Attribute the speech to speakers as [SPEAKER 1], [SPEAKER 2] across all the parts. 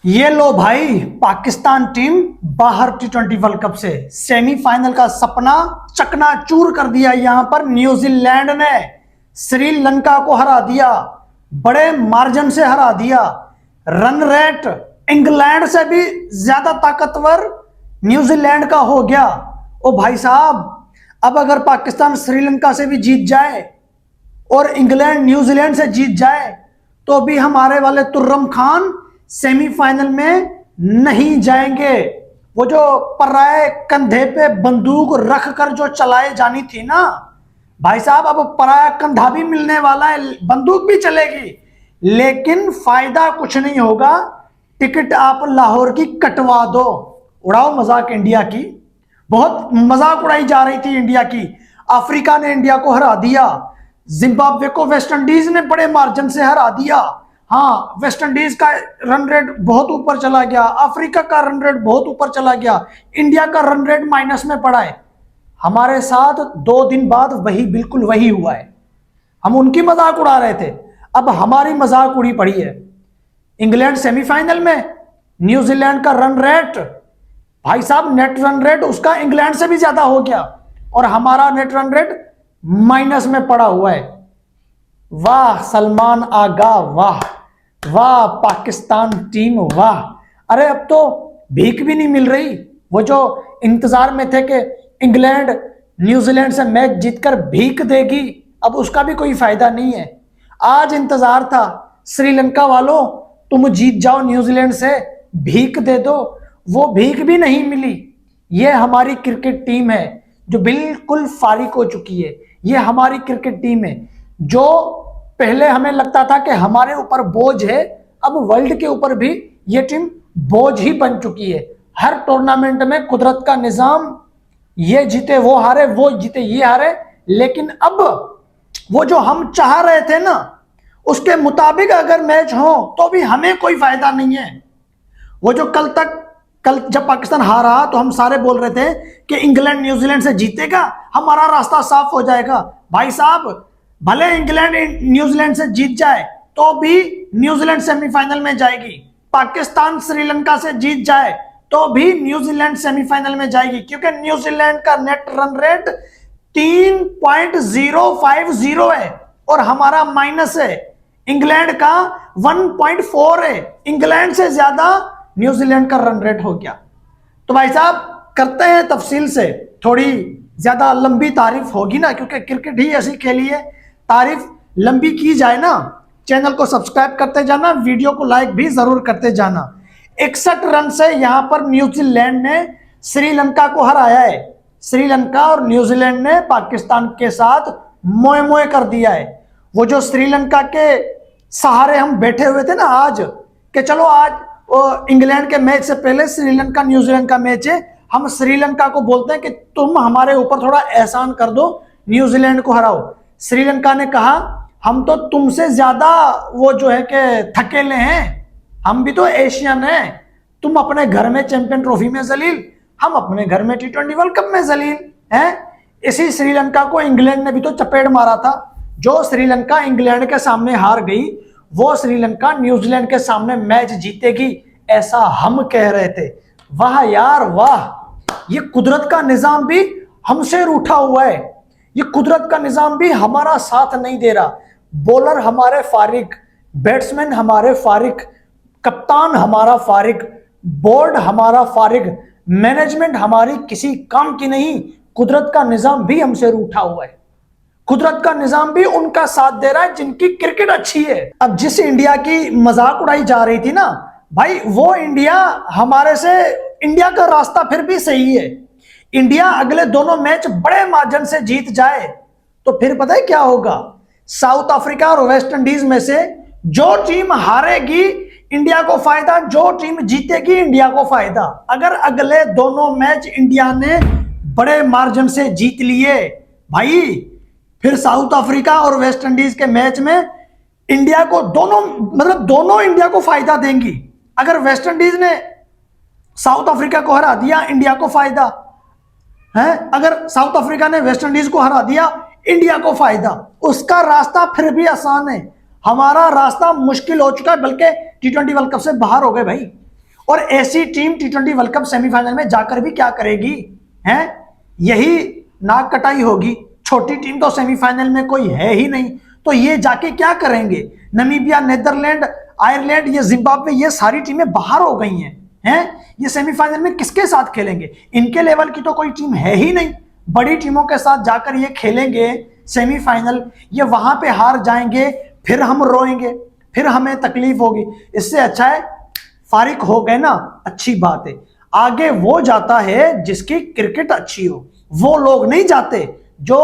[SPEAKER 1] ये लो भाई, पाकिस्तान टीम बाहर T20 वर्ल्ड कप से। सेमीफाइनल का सपना चकनाचूर कर दिया। यहां पर न्यूजीलैंड ने श्रीलंका को हरा दिया, बड़े मार्जिन से हरा दिया। रन रेट इंग्लैंड से भी ज्यादा ताकतवर न्यूजीलैंड का हो गया। ओ भाई साहब, अब अगर पाकिस्तान श्रीलंका से भी जीत जाए और इंग्लैंड न्यूजीलैंड से जीत जाए तो भी हमारे वाले तुर्रम खान सेमीफाइनल में नहीं जाएंगे। वो जो पराए कंधे पे बंदूक रख कर जो चलाए जानी थी ना भाई साहब, अब पराया कंधा भी मिलने वाला है, बंदूक भी चलेगी, लेकिन फायदा कुछ नहीं होगा। टिकट आप लाहौर की कटवा दो। उड़ाओ मजाक इंडिया की, बहुत मजाक उड़ाई जा रही थी इंडिया की। अफ्रीका ने इंडिया को हरा दिया, जिम्बाब्वे को वेस्ट इंडीज ने बड़े मार्जिन से हरा दिया। हाँ, वेस्ट इंडीज का रन रेट बहुत ऊपर चला गया, अफ्रीका का रन रेट बहुत ऊपर चला गया, इंडिया का रन रेट माइनस में पड़ा है। हमारे साथ 2 दिन बाद बिल्कुल वही हुआ है। हम उनकी मजाक उड़ा रहे थे, अब हमारी मजाक उड़ी पड़ी है। इंग्लैंड सेमीफाइनल में, न्यूजीलैंड का रन रेट भाई साहब, नेट रन रेट उसका इंग्लैंड से भी ज्यादा हो गया और हमारा नेट रन रेट माइनस में पड़ा हुआ है। वाह सलमान आगा, वाह वाह पाकिस्तान टीम, वाह। अरे अब तो भीख भी नहीं मिल रही। वो जो इंतजार में थे कि इंग्लैंड न्यूजीलैंड से मैच जीतकर भीख देगी, अब उसका भी कोई फायदा नहीं है। आज इंतजार था श्रीलंका वालों, तुम जीत जाओ न्यूजीलैंड से, भीख दे दो, वो भीख भी नहीं मिली। ये हमारी क्रिकेट टीम है जो बिल्कुल फारिग हो चुकी है। ये हमारी क्रिकेट टीम है जो पहले हमें लगता था कि हमारे ऊपर बोझ है, अब वर्ल्ड के ऊपर भी ये टीम बोझ ही बन चुकी है। हर टूर्नामेंट में कुदरत का निजाम, ये जीते वो हारे, वो जीते ये हारे, लेकिन अब वो जो हम चाह रहे थे ना उसके मुताबिक अगर मैच हो तो भी हमें कोई फायदा नहीं है। वो जो कल जब पाकिस्तान हारा तो हम सारे बोल रहे थे कि इंग्लैंड न्यूजीलैंड से जीतेगा, हमारा रास्ता साफ हो जाएगा। भाई साहब, भले इंग्लैंड न्यूजीलैंड से जीत जाए तो भी न्यूजीलैंड सेमीफाइनल में जाएगी। पाकिस्तान श्रीलंका से जीत जाए तो भी न्यूजीलैंड सेमीफाइनल में जाएगी, क्योंकि न्यूजीलैंड का नेट रन रेट 3.050 है और हमारा माइनस है। इंग्लैंड का 1.4 है, इंग्लैंड से ज्यादा न्यूजीलैंड का रन रेट हो गया। तो भाई साहब, करते हैं तफसील से, थोड़ी ज्यादा लंबी तारीफ होगी ना, क्योंकि क्रिकेट ही ऐसी खेली है, तारीफ लंबी की जाए ना। चैनल को सब्सक्राइब करते जाना, वीडियो को लाइक भी जरूर करते जाना। 61 रन से यहां पर न्यूजीलैंड ने श्रीलंका को हराया है। श्रीलंका और न्यूजीलैंड ने पाकिस्तान के साथ मोए मोए कर दिया है। वो जो श्रीलंका के सहारे हम बैठे हुए थे ना आज, कि चलो आज इंग्लैंड के मैच से पहले श्रीलंका न्यूजीलैंड का मैच है, हम श्रीलंका को बोलते हैं कि तुम हमारे ऊपर थोड़ा एहसान कर दो, न्यूजीलैंड को हराओ। श्रीलंका ने कहा हम तो तुमसे ज्यादा वो जो है कि थकेले हैं, हम भी तो एशियन हैं, तुम अपने घर में चैंपियन ट्रॉफी में जलील, हम अपने घर में T20 वर्ल्ड कप में जलील हैं। इसी श्रीलंका को इंग्लैंड ने भी तो चपेट मारा था। जो श्रीलंका इंग्लैंड के सामने हार गई, वो श्रीलंका न्यूजीलैंड के सामने मैच जीतेगी, ऐसा हम कह रहे थे। वाह यार वाह, ये कुदरत का निजाम भी हमसे रूठा हुआ है, ये कुदरत का निजाम भी हमारा साथ नहीं दे रहा। बॉलर हमारे फारिग, बैट्समैन हमारे फारिग, कप्तान हमारा फारिग, बोर्ड हमारा फारिग, मैनेजमेंट हमारी किसी काम की नहीं। कुदरत का निजाम भी हमसे रूठा हुआ है, कुदरत का निजाम भी उनका साथ दे रहा है जिनकी क्रिकेट अच्छी है। अब जिस इंडिया की मजाक उड़ाई जा रही थी ना भाई, वो इंडिया हमारे से, इंडिया का रास्ता फिर भी सही है। इंडिया अगले दोनों मैच बड़े मार्जिन से जीत जाए तो फिर पता है क्या होगा? साउथ अफ्रीका और वेस्ट इंडीज में से जो टीम हारेगी इंडिया को फायदा, जो टीम जीतेगी इंडिया को फायदा। अगर अगले दोनों मैच इंडिया ने बड़े मार्जिन से जीत लिए भाई, फिर साउथ अफ्रीका और वेस्ट इंडीज के मैच में इंडिया को दोनों इंडिया को फायदा देंगी। अगर वेस्ट इंडीज ने साउथ अफ्रीका को हरा दिया, इंडिया को फायदा है। अगर साउथ अफ्रीका ने वेस्ट इंडीज को हरा दिया, इंडिया को फायदा। उसका रास्ता फिर भी आसान है, हमारा रास्ता मुश्किल हो चुका है, बल्कि T20 वर्ल्ड कप से बाहर हो गए भाई। और ऐसी team T20 world cup semifinal में जाकर भी क्या करेगी, हैं? यही नाक कटाई होगी। छोटी टीम तो सेमीफाइनल में कोई है ही नहीं, तो ये जाके क्या करेंगे? नमीबिया, नेदरलैंड, आयरलैंड, ये जिम्बाब्वे, ये सारी टीमें बाहर हो गई हैं। ये सेमीफाइनल में किसके साथ खेलेंगे? इनके लेवल की तो कोई टीम है ही नहीं। बड़ी टीमों के साथ जाकर ये खेलेंगे सेमीफाइनल, ये वहां पे हार जाएंगे, फिर हम रोएंगे, फिर हमें तकलीफ होगी। इससे अच्छा है फारिग हो गए ना, अच्छी बात है। आगे वो जाता है जिसकी क्रिकेट अच्छी हो, वो लोग नहीं जाते जो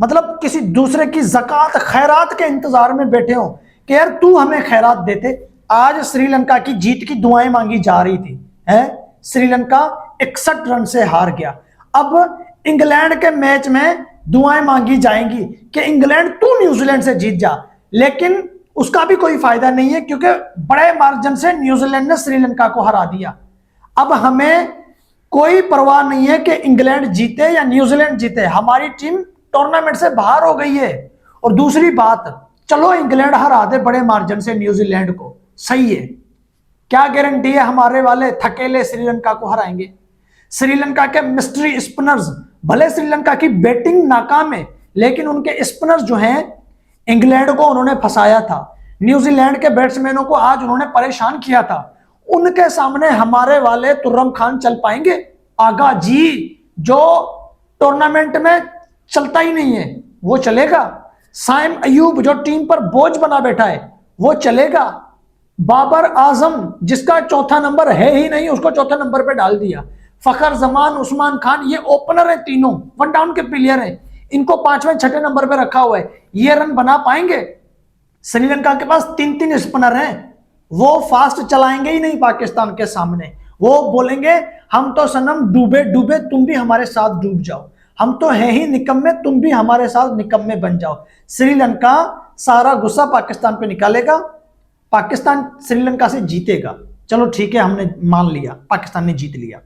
[SPEAKER 1] मतलब किसी दूसरे की ज़कात खैरात के इंतजार में बैठे हो कि यार तू हमें खैरात देते। आज श्रीलंका की जीत की दुआएं मांगी जा रही थी, है? श्रीलंका 61 रन से हार गया। अब इंग्लैंड के मैच में दुआएं मांगी जाएंगी कि इंग्लैंड तू न्यूजीलैंड से जीत जा, लेकिन उसका भी कोई फायदा नहीं है क्योंकि बड़े मार्जिन से न्यूजीलैंड ने श्रीलंका को हरा दिया। अब हमें कोई परवाह नहीं है कि इंग्लैंड जीते या न्यूजीलैंड जीते, हमारी टीम टूर्नामेंट से बाहर हो गई है। और दूसरी बात, चलो इंग्लैंड हरा दे बड़े मार्जिन से न्यूजीलैंड को, सही है, क्या गारंटी है हमारे वाले थकेले श्रीलंका को हराएंगे? श्रीलंका के मिस्ट्री स्पिनर्स, भले श्रीलंका की बैटिंग नाकाम है लेकिन उनके स्पिनर्स जो हैं, इंग्लैंड को उन्होंने फंसाया था, न्यूजीलैंड के बैट्समैनों को आज उन्होंने परेशान किया था। उनके सामने हमारे वाले तुर्रम खान चल पाएंगे? आगा जी जो टूर्नामेंट में चलता ही नहीं है वो चलेगा। साइम अयूब जो टीम पर बोझ बना बैठा है वो चलेगा। बाबर आजम जिसका चौथा नंबर है ही नहीं, उसको चौथा नंबर पे डाल दिया। फखर जमान, उस्मान खान, ये ओपनर है, तीनों वन डाउन के प्लेयर हैं, इनको पांचवें छठे नंबर पे रखा हुआ है। ये रन बना पाएंगे? श्रीलंका के पास 3-3 स्पिनर हैं, वो फास्ट चलाएंगे ही नहीं पाकिस्तान के सामने। वो बोलेंगे हम तो सनम डूबे डूबे तुम भी हमारे साथ डूब जाओ, हम तो हैं ही निकम्मे तुम भी हमारे साथ निकम्मे बन जाओ। श्रीलंका सारा गुस्सा पाकिस्तान पे निकालेगा, पाकिस्तान श्रीलंका से जीतेगा। चलो ठीक है, हमने मान लिया पाकिस्तान ने जीत लिया,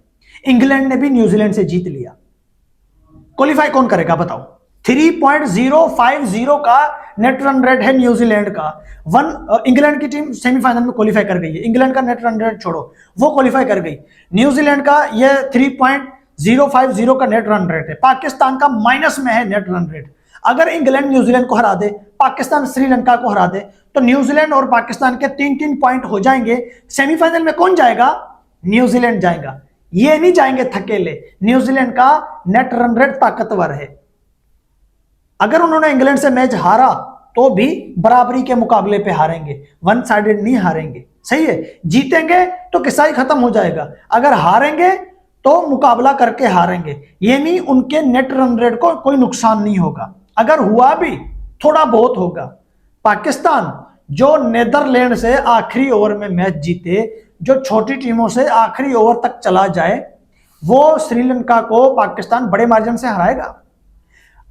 [SPEAKER 1] इंग्लैंड ने भी न्यूजीलैंड से जीत लिया। क्वालिफाई कौन करेगा बताओ? 3.050 का नेट रन रेट है न्यूजीलैंड का। इंग्लैंड की टीम सेमीफाइनल में क्वालिफाई कर गई है, इंग्लैंड का नेट रन रेट छोड़ो, वो क्वालिफाई कर गई। न्यूजीलैंड का ये 3.050 का नेट रन रेट है, पाकिस्तान का माइनस में है नेट रन रेट। अगर इंग्लैंड न्यूजीलैंड को हरा दे, पाकिस्तान श्रीलंका को हरा दे, तो न्यूजीलैंड और पाकिस्तान के 3-3 पॉइंट हो जाएंगे। सेमीफाइनल में कौन जाएगा? न्यूजीलैंड जाएगा, ये नहीं जाएंगे थकेले। न्यूजीलैंड का नेट रन रेट ताकतवर है। अगर उन्होंने इंग्लैंड से मैच हारा तो भी बराबरी के मुकाबले पे हारेंगे, वन साइडेड नहीं हारेंगे, सही है। जीतेंगे तो किस्सा ही खत्म हो जाएगा, अगर हारेंगे तो मुकाबला करके हारेंगे, ये नहीं उनके नेट रन रेट को कोई नुकसान नहीं होगा, अगर हुआ भी थोड़ा बहुत होगा। पाकिस्तान जो नेदरलैंड से आखिरी ओवर में मैच जीते, जो छोटी टीमों से आखिरी ओवर तक चला जाए, वो श्रीलंका को पाकिस्तान बड़े मार्जिन से हराएगा।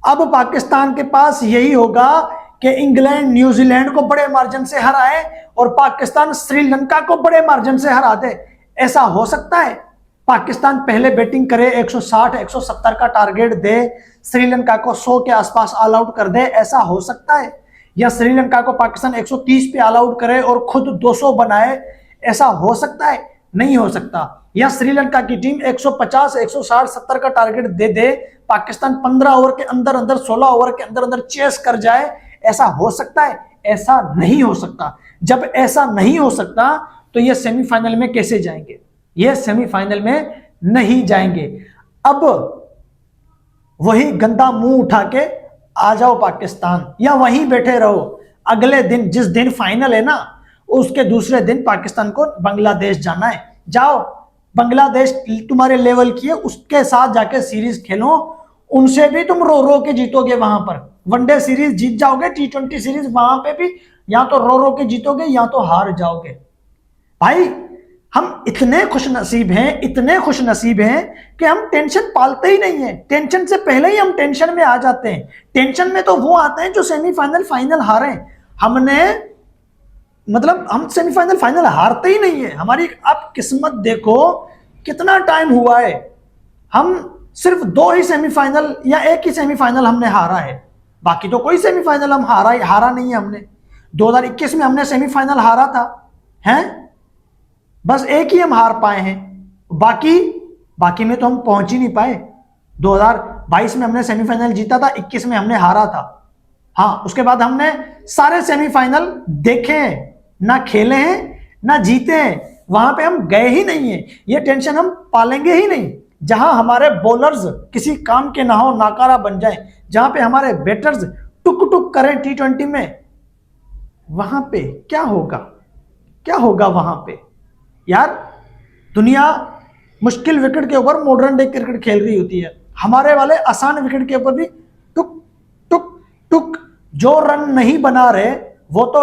[SPEAKER 1] अब पाकिस्तान के पास यही होगा कि इंग्लैंड न्यूजीलैंड को बड़े मार्जिन से हराए और पाकिस्तान श्रीलंका को बड़े मार्जिन से हरा दे। ऐसा हो सकता है? पाकिस्तान पहले बैटिंग करे, 160-170 का टारगेट दे, श्रीलंका को 100 के आसपास ऑल आउट कर दे, ऐसा हो सकता है? या श्रीलंका को पाकिस्तान 130 पे ऑल आउट करे और खुद 200 बनाए, ऐसा हो सकता है? नहीं हो सकता। या श्रीलंका की टीम 150, 160, 70 का टारगेट दे दे, पाकिस्तान 15 ओवर के अंदर अंदर, 16 ओवर के अंदर अंदर चेस कर जाए, ऐसा हो सकता है? ऐसा नहीं हो सकता। जब ऐसा नहीं हो सकता तो ये सेमीफाइनल में कैसे जाएंगे? ये सेमीफाइनल में नहीं जाएंगे। अब वही गंदा मुंह उठा के आ जाओ पाकिस्तान, या वहीं बैठे रहो। अगले दिन, जिस दिन फाइनल है ना, उसके दूसरे दिन पाकिस्तान को बांग्लादेश जाना है। जाओ, बांग्लादेश तुम्हारे लेवल की है, उसके साथ जाके सीरीज खेलो, उनसे भी तुम रो रो के जीतोगे। वहां पर वनडे सीरीज जीत जाओगे, T20 सीरीज वहां पे भी या तो रो रो के जीतोगे या तो हार जाओगे। भाई हम इतने खुश नसीब हैं, इतने खुश नसीब हैं कि हम टेंशन पालते ही नहीं है। टेंशन से पहले ही हम टेंशन में आ जाते हैं। टेंशन में तो वो आते हैं जो सेमीफाइनल फाइनल हारे। हमने मतलब हम सेमीफाइनल फाइनल हारते ही नहीं है। हमारी आप किस्मत देखो कितना टाइम हुआ है, हम सिर्फ 2 ही सेमीफाइनल या 1 ही सेमीफाइनल हमने हारा है, बाकी तो कोई सेमीफाइनल हम हारा नहीं है हमने। 2021 में हमने सेमीफाइनल हारा था, हैं? बस एक ही हम हार पाए हैं, बाकी में तो हम पहुंच ही नहीं पाए। 2022 में हमने सेमीफाइनल जीता था, 21 में हमने हारा था। हाँ, उसके बाद हमने सारे सेमीफाइनल देखे हैं, ना खेले हैं ना जीते हैं, वहां पे हम गए ही नहीं है। ये टेंशन हम पालेंगे ही नहीं। जहां हमारे बॉलर्स किसी काम के ना हो, नाकारा बन जाएं, जहां पे हमारे बैटर्स टुक टुक करें T20 में, वहां पे क्या होगा वहां पे यार। दुनिया मुश्किल विकेट के ऊपर मॉडर्न डे क्रिकेट खेल रही होती है, हमारे वाले आसान विकेट के ऊपर भी टुक टुक टुक। जो रन नहीं बना रहे वो तो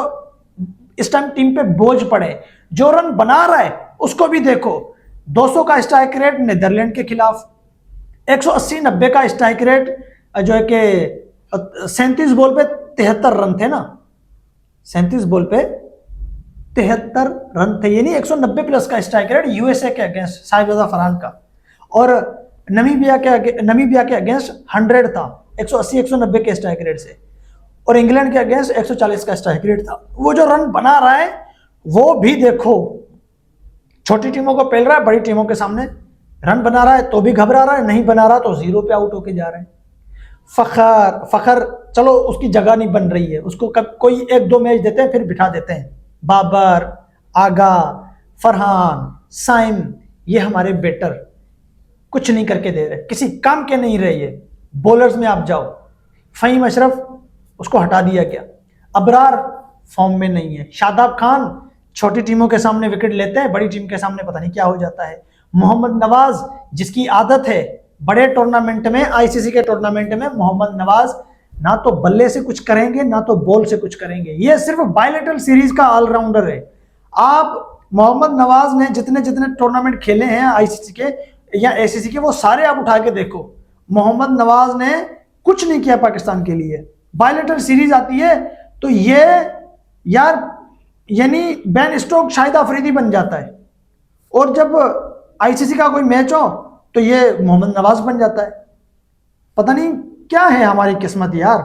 [SPEAKER 1] इस टाइम टीम पे बोझ पड़े, जो रन बना रहा है उसको भी देखो। 200 का स्ट्राइक रेट नीदरलैंड के खिलाफ, 180-90 का स्ट्राइक रेट जो है कि 37 बॉल पे 73 रन थे ना, 37 बॉल पे 73 रन थे। ये नहीं 190 प्लस का स्ट्राइक रेट यूएसए के अगेंस्ट साहिबजादा फरहान का, और नमीबिया के अगेंस्ट 100 था, 180-190 के स्ट्राइक रेट से, और इंग्लैंड के अगेंस्ट 140 का स्ट्राइक रेट था। वो जो रन बना रहा है वो भी देखो, छोटी टीमों को पेल रहा है, बड़ी टीमों के सामने रन बना रहा है तो भी घबरा रहा है, नहीं बना रहा तो 0 पे आउट होके जा रहे हैं। फखर चलो उसकी जगह नहीं बन रही है, उसको कब कोई 1-2 मैच देते हैं फिर बिठा देते हैं। बाबर, आगा, फरहान, साइम, ये हमारे बैटर कुछ नहीं करके दे रहे, किसी काम के नहीं रहे ये। बॉलर्स में आप जाओ, फहीम अशरफ उसको हटा दिया गया, अबरार फॉर्म में नहीं है, शादाब खान छोटी टीमों के सामने विकेट लेते हैं, बड़ी टीम के सामने पता नहीं क्या हो जाता है। मोहम्मद नवाज, जिसकी आदत है बड़े टूर्नामेंट में, आईसीसी के टूर्नामेंट में मोहम्मद नवाज ना तो बल्ले से कुछ करेंगे ना तो बॉल से कुछ करेंगे, ये सिर्फ बायलेटरल सीरीज का ऑलराउंडर है। आप मोहम्मद नवाज ने जितने टूर्नामेंट खेले हैं आईसीसी के या एसीसी के, वो सारे आप उठा के देखो, मोहम्मद नवाज ने कुछ नहीं किया पाकिस्तान के लिए। बायलेटरल सीरीज आती है तो ये यार यानी बेन स्टोक शाहिद अफरीदी बन जाता है, और जब आईसीसी का कोई मैच हो तो ये मोहम्मद नवाज बन जाता है। पता नहीं क्या है हमारी किस्मत यार,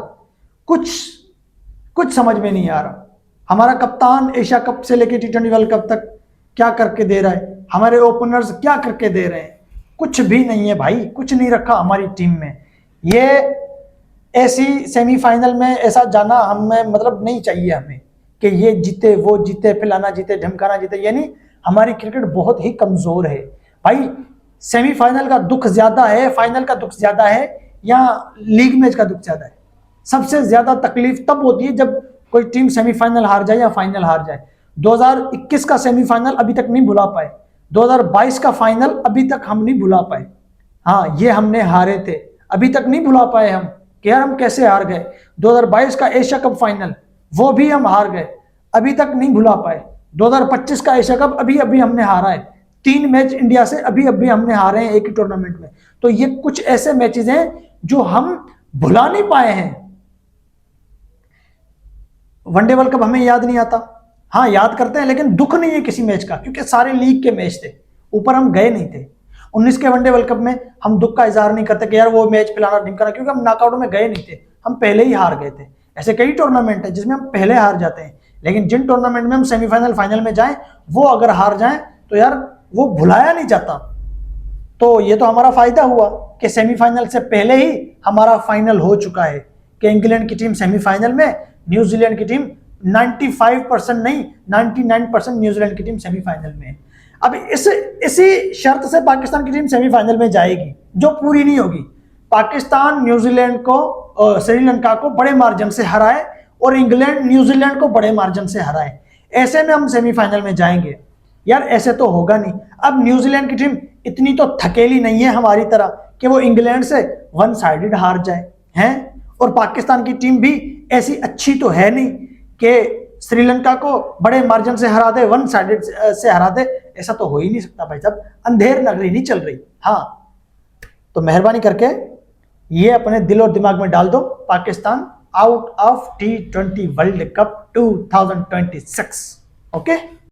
[SPEAKER 1] कुछ समझ में नहीं आ रहा। हमारा कप्तान एशिया कप से लेकर T20 वर्ल्ड कप तक क्या करके दे रहा है, हमारे ओपनर्स क्या करके दे रहे हैं, कुछ भी नहीं है भाई, कुछ नहीं रखा हमारी टीम में। ये ऐसी सेमीफाइनल में ऐसा जाना हमें मतलब नहीं चाहिए हमें, कि ये जीते वो जीते, फलाना जीते ढमकाना जीते, यानी हमारी क्रिकेट बहुत ही कमजोर है भाई। सेमीफाइनल का दुख ज्यादा है, फाइनल का दुख ज्यादा है, या लीग मैच का दुख ज्यादा है। सबसे ज्यादा तकलीफ तब होती है जब कोई टीम सेमीफाइनल हार जाए या फाइनल हार जाए। 2021 का सेमीफाइनल अभी तक नहीं भुला पाए, 2022 का फाइनल अभी तक हम नहीं भुला पाए। हाँ, ये हमने हारे थे, अभी तक नहीं भुला पाए हम कि यार हम कैसे हार गए। 2022 का एशिया कप फाइनल वो भी हम हार गए, अभी तक नहीं भुला पाए। 2025 का एशिया कप अभी हमने हारा है, 3 मैच इंडिया से अभी हमने हारे हैं एक ही टूर्नामेंट में। तो ये कुछ ऐसे मैचेस हैं जो हम भुला नहीं पाए हैं। वनडे वर्ल्ड कप हमें याद नहीं आता, हाँ याद करते हैं, लेकिन दुख नहीं है किसी मैच का, क्योंकि सारे लीग के मैच थे, ऊपर हम गए नहीं थे। 19 के वनडे वर्ल्ड कप में हम दुख का इजहार नहीं करते कि यार वो मैच पिलाना ढिमकाना, क्योंकि हम नॉकआउट में गए नहीं थे, हम पहले ही हार गए थे। ऐसे कई टूर्नामेंट है जिसमें हम पहले हार जाते हैं, लेकिन जिन टूर्नामेंट में हम सेमीफाइनल फाइनल में जाएं, वो अगर हार जाएं तो यार वो भुलाया नहीं जाता। तो ये तो हमारा फायदा हुआ कि सेमीफाइनल से पहले ही हमारा फाइनल हो चुका है कि इंग्लैंड की टीम सेमीफाइनल में, न्यूजीलैंड की टीम 95% नहीं 99% न्यूजीलैंड की टीम सेमीफाइनल में है। अब इसी शर्त से पाकिस्तान की टीम सेमीफाइनल में जाएगी, जो पूरी नहीं होगी। पाकिस्तान न्यूजीलैंड को, श्रीलंका को बड़े मार्जिन से हराए और इंग्लैंड न्यूजीलैंड को बड़े मार्जिन से हराए, ऐसे में हम सेमीफाइनल में जाएंगे। यार ऐसे तो होगा नहीं। अब न्यूजीलैंड की टीम इतनी तो थकेली नहीं है हमारी तरह कि वो इंग्लैंड से 1 साइडेड हार जाए हैं, और पाकिस्तान की टीम भी ऐसी अच्छी तो है नहीं कि श्रीलंका को बड़े मार्जिन से हरा दे, 1 साइडेड से हरा दे। ऐसा तो हो ही नहीं सकता भाई साहब, अंधेर नगरी नहीं चल रही। हाँ, तो मेहरबानी करके ये अपने दिल और दिमाग में डाल दो, Pakistan out of T20 world cup 2026। Okay.